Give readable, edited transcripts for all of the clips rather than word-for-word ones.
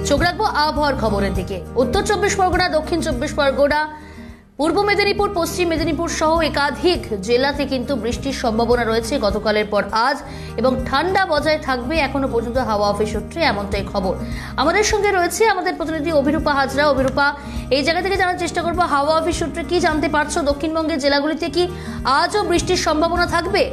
চোখ রাখবো আবহাওয়ার খবরের দিকে। উত্তর 24 পরগনা, দক্ষিণ 24 পরগনা, পূর্ব মেদিনীপুর, পশ্চিম মেদিনীপুর সহ একাধিক জেলাতে কিন্তু বৃষ্টির সম্ভাবনা রয়েছে গতকালের পর আজ, এবং ঠান্ডা বজায় থাকবে এখনো পর্যন্ত হাওয়া অফিস সূত্রে, এমনটাই খবর। আমাদের সঙ্গে রয়েছে আমাদের প্রতিনিধি অভিরূপা হাজরা। অভিরূপা, এই জায়গা থেকে জানার চেষ্টা করবো হাওয়া অফিস সূত্রে কি জানতে পারছো, দক্ষিণবঙ্গের জেলাগুলিতে কি আজও বৃষ্টির সম্ভাবনা থাকবে?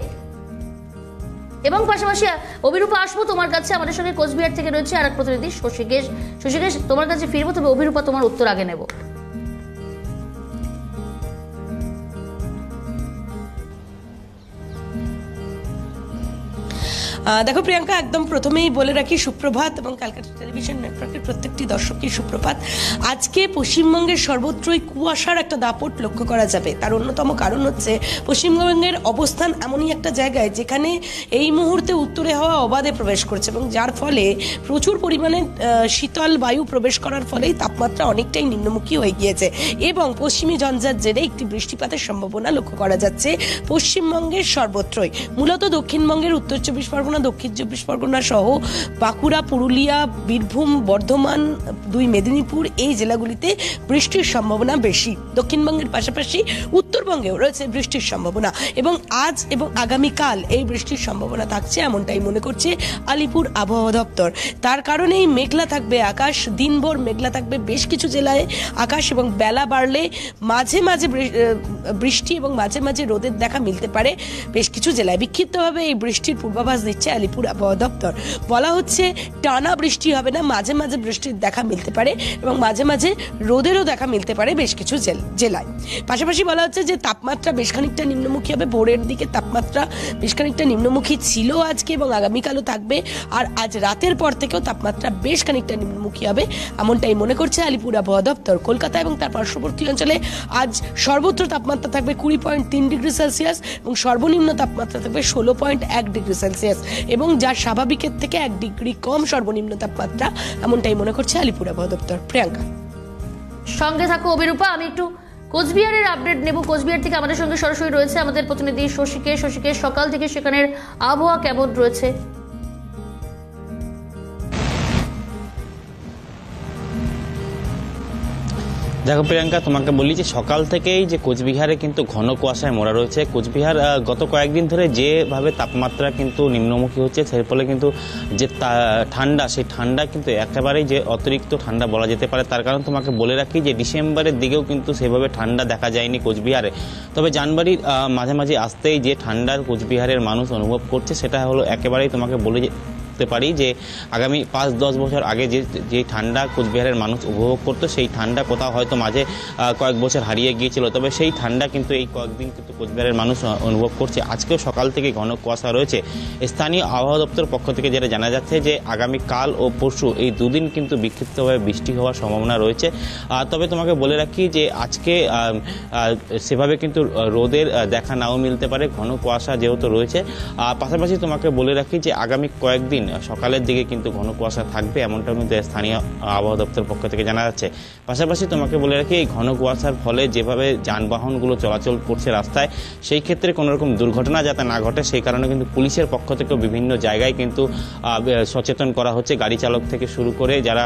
এবং পাশাপাশি অভিরূপা, আসবো তোমার কাছে। আমাদের সঙ্গে কোচবিহার থেকে রয়েছে আর এক প্রতিনিধি শশীকেশ। শশীকেশ, তোমার কাছে ফিরবো, তবে অভিরূপা তোমার উত্তর আগে নেব। দেখো প্রিয়াঙ্কা, একদম প্রথমেই বলে রাখি সুপ্রভাত, এবং ক্যালকাটা টেলিভিশন নেটওয়ার্কের প্রত্যেকটি দর্শককে সুপ্রভাত। আজকে পশ্চিমবঙ্গের সর্বত্রই কুয়াশার একটা দাপট লক্ষ্য করা যাবে। তার অন্যতম কারণ হচ্ছে পশ্চিমবঙ্গের অবস্থান এমনই একটা জায়গায় যেখানে এই মুহূর্তে উত্তরে হাওয়া অবাধে প্রবেশ করছে, এবং যার ফলে প্রচুর পরিমাণে শীতল বায়ু প্রবেশ করার ফলেই তাপমাত্রা অনেকটাই নিম্নমুখী হয়ে গিয়েছে, এবং পশ্চিমী ঝঞ্ঝার জেরে একটি বৃষ্টিপাতের সম্ভাবনা লক্ষ্য করা যাচ্ছে পশ্চিমবঙ্গের সর্বত্রই। মূলত দক্ষিণবঙ্গের উত্তর 24 পরগনা, দক্ষিণ 24 পরগনা সহ বাঁকুড়া, পুরুলিয়া, বীরভূম, বর্ধমান, দুই মেদিনীপুর, এই জেলাগুলিতে বৃষ্টির সম্ভাবনা বেশি। দক্ষিণবঙ্গের পাশাপাশি উত্তরবঙ্গেও রয়েছে বৃষ্টির সম্ভাবনা, এবং আজ এবং আগামীকাল এই বৃষ্টির সম্ভাবনা থাকছে, এমনটাই মনে করছে আলিপুর আবহাওয়া দপ্তর। তার কারণেই মেঘলা থাকবে আকাশ, দিনভর মেঘলা থাকবে বেশ কিছু জেলায় আকাশ, এবং বেলা বাড়লে মাঝে মাঝে বৃষ্টি এবং মাঝে মাঝে রোদের দেখা মিলতে পারে বেশ কিছু জেলায়। বিক্ষিপ্তভাবে এই বৃষ্টির পূর্বাভাস দিচ্ছে আলিপুর আবহাওয়া দপ্তর। বলা হচ্ছে টানা বৃষ্টি হবে না, মাঝে মাঝে বৃষ্টির দেখা মিলতে পারে, এবং মাঝে মাঝে রোদেরও দেখা মিলতে পারে বেশ কিছু জেলায়। পাশাপাশি বলা হচ্ছে যে তাপমাত্রা বেশ খানিকটা নিম্নমুখী হবে। ভোরের দিকে তাপমাত্রা বেশ খানিকটা নিম্নমুখী ছিল আজকে, এবং আগামীকালও থাকবে। আর আজ রাতের পর থেকেও তাপমাত্রা বেশ খানিকটা নিম্নমুখী হবে, এমনটাই মনে করছে আলিপুর আবহাওয়া দপ্তর। কলকাতা এবং তার পার্শ্ববর্তী অঞ্চলে আজ সর্বত্র তাপমাত্রা থাকবে 20.3 ডিগ্রি সেলসিয়াস, এবং সর্বনিম্ন তাপমাত্রা থাকবে 16.1 ডিগ্রি সেলসিয়াস, এবং যা স্বাভাবিকের থেকে 1 ডিগ্রি কম সর্বনিম্ন তাপমাত্রা, এমনটাই মনে করছে আলিপুর আবহাওয়া দপ্তর। প্রিয়াঙ্কা, সঙ্গে থাকো অভিরূপা। আমি একটু কোচবিহারের আপডেট নেব। কোচবিহার থেকে আমাদের সঙ্গে সরাসরি রয়েছে আমাদের প্রতিনিধি শশীকেশ। শশীকেশ, সকাল থেকে সেখানের আবহাওয়া কেমন রয়েছে? দেখো প্রিয়াঙ্কা, তোমাকে বলি যে সকাল থেকেই যে কোচবিহারে কিন্তু ঘন কুয়াশায় মোড়া রয়েছে। কোচবিহার গত কয়েকদিন ধরে যেভাবে তাপমাত্রা কিন্তু নিম্নমুখী হচ্ছে, সেই ফলে কিন্তু যে ঠান্ডা, সেই ঠান্ডা কিন্তু একেবারেই যে অতিরিক্ত ঠান্ডা বলা যেতে পারে। তার কারণ তোমাকে বলে রাখি যে ডিসেম্বরের দিকেও কিন্তু সেভাবে ঠান্ডা দেখা যায়নি কোচবিহারে। তবে জানুয়ারির মাঝামাঝি আসতেই যে ঠান্ডার কোচবিহারের মানুষ অনুভব করছে, সেটা হলো একেবারেই তোমাকে বলে পারি যে আগামী 5-10 বছর আগে যে ঠান্ডা কোচবিহারের মানুষ উপভোগ করতো, সেই ঠান্ডা কোথাও হয়তো মাঝে কয়েক বছর হারিয়ে গিয়েছিল। তবে সেই ঠান্ডা কিন্তু এই কয়েকদিন কিন্তু কোচবিহারের মানুষ অনুভব করছে। আজকেও সকাল থেকে ঘন কুয়াশা রয়েছে। স্থানীয় আবহাওয়া দপ্তরের পক্ষ থেকে যেটা জানা যাচ্ছে যে আগামী কাল ও পরশু এই দুদিন কিন্তু বিক্ষিপ্তভাবে বৃষ্টি হওয়ার সম্ভাবনা রয়েছে। তবে তোমাকে বলে রাখি যে আজকে সেভাবে কিন্তু রোদের দেখা নাও মিলতে পারে, ঘন কুয়াশা যেহেতু রয়েছে। পাশাপাশি তোমাকে বলে রাখি যে আগামী কয়েকদিন সকালের দিকে কিন্তু ঘন কুয়াশা থাকবে, এমনটা কিন্তু স্থানীয় আবহাওয়া দপ্তরের পক্ষ থেকে জানা যাচ্ছে। পাশাপাশি তোমাকে বলে রাখি এই ঘন কুয়াশার ফলে যেভাবে যানবাহনগুলো চলাচল করছে রাস্তায়, সেই ক্ষেত্রে কোনো রকম দুর্ঘটনা যাতে না ঘটে, সেই কারণে কিন্তু পুলিশের পক্ষ থেকেও বিভিন্ন জায়গায় কিন্তু সচেতন করা হচ্ছে। গাড়ি চালক থেকে শুরু করে যারা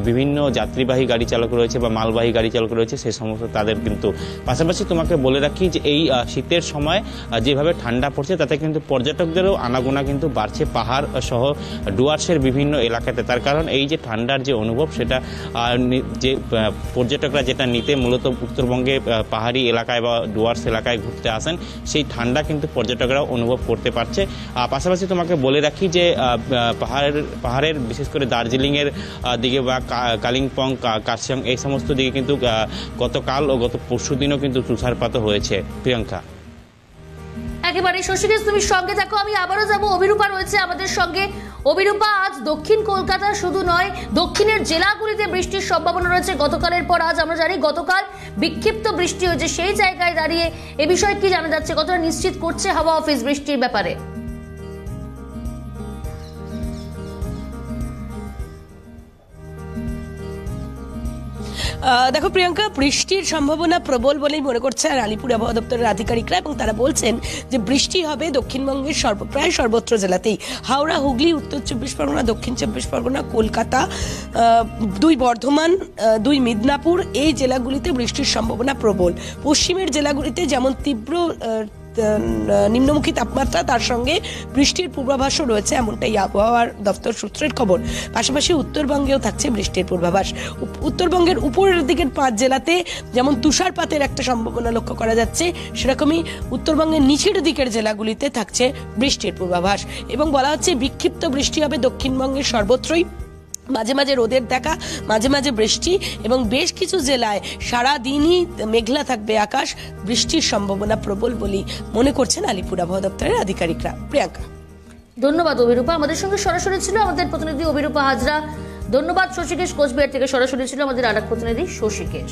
বিভিন্ন যাত্রীবাহী গাড়ি চালক রয়েছে বা মালবাহী গাড়ি চালক রয়েছে, সেই সমস্ত তাদের কিন্তু। পাশাপাশি তোমাকে বলে রাখি যে এই শীতের সময় যেভাবে ঠান্ডা পড়ছে, তাতে কিন্তু পর্যটকদেরও আনাগোনা কিন্তু বাড়ছে পাহাড় সহ ডুয়ার্সের বিভিন্ন এলাকাতে। তার কারণ এই যে ঠান্ডার যে অনুভব, সেটা যে পর্যটকরা যেটা নিতে মূলত উত্তরবঙ্গে পাহাড়ি এলাকায় বা ডুয়ার্স এলাকায় ঘুরতে আসেন, সেই ঠান্ডা কিন্তু পর্যটকরাও অনুভব করতে পারছে। পাশাপাশি তোমাকে বলে রাখি যে পাহাড়ের বিশেষ করে দার্জিলিংয়ের দিকে বা কালিম্পং, কার্শিয়াং, এই সমস্ত দিকে কিন্তু গতকাল ও গত পরশু দিনও কিন্তু তুষারপাত হয়েছে। প্রিয়াঙ্কা, একেবারে শশীকেশ, তুমি সঙ্গে থাকো। আমি আবারও যাব, অভিরূপা রয়েছে আমাদের সঙ্গে। অভিরূপা, আজ দক্ষিণ কলকাতা শুধু নয়, দক্ষিণের জেলাগুলিতে বৃষ্টির সম্ভাবনা রয়েছে। গতকালের পর আজ আমরা জানি গতকাল বিক্ষিপ্ত বৃষ্টি হয়েছে, সেই জায়গায় দাঁড়িয়ে এ বিষয়ে কি জানা যাচ্ছে? কতটা নিশ্চিত করছে হাওয়া অফিস বৃষ্টির ব্যাপারে? দেখো প্রিয়াঙ্কা, বৃষ্টির সম্ভাবনা প্রবল বলেই মনে করছে আর আলিপুর আবহাওয়া দপ্তরের আধিকারিকরা, এবং তারা বলছেন যে বৃষ্টি হবে দক্ষিণবঙ্গের প্রায় সর্বত্র জেলাতেই। হাওড়া, হুগলি, উত্তর 24 পরগনা, দক্ষিণ 24 পরগনা, কলকাতা, 2 বর্ধমান, 2 মিদনাপুর, এই জেলাগুলিতে বৃষ্টির সম্ভাবনা প্রবল। পশ্চিমের জেলাগুলিতে যেমন তীব্র নিম্নমুখী তাপমাত্রা, তার সঙ্গে বৃষ্টির পূর্বাভাসও রয়েছে, এমনটাই আবহাওয়ার দপ্তর সূত্রের খবর। পাশাপাশি উত্তরবঙ্গেও থাকছে বৃষ্টির পূর্বাভাস। উত্তরবঙ্গের উপরের দিকের 5 জেলাতে যেমন তুষারপাতের একটা সম্ভাবনা লক্ষ্য করা যাচ্ছে, সেরকমই উত্তরবঙ্গের নিচের দিকের জেলাগুলিতে থাকছে বৃষ্টির পূর্বাভাস। এবং বলা হচ্ছে বিক্ষিপ্ত বৃষ্টি হবে দক্ষিণবঙ্গের সর্বত্রই, মাঝে মাঝে রোদের দেখা, মাঝে মাঝে বৃষ্টি, এবং বেশ কিছু জেলায় সারা দিনই মেঘলা থাকবে আকাশ। বৃষ্টির সম্ভাবনা প্রবল বলেই মনে করছেন আলিপুর আবহাওয়া দপ্তরের আধিকারিকরা। প্রিয়াঙ্কা, ধন্যবাদ অভিরূপা। আমাদের সঙ্গে সরাসরি ছিল আমাদের প্রতিনিধি অভিরূপা হাজরা। ধন্যবাদ শশীকেশ। কোচবিহার থেকে সরাসরি ছিল আমাদের আরেক প্রতিনিধি শশীকেশ।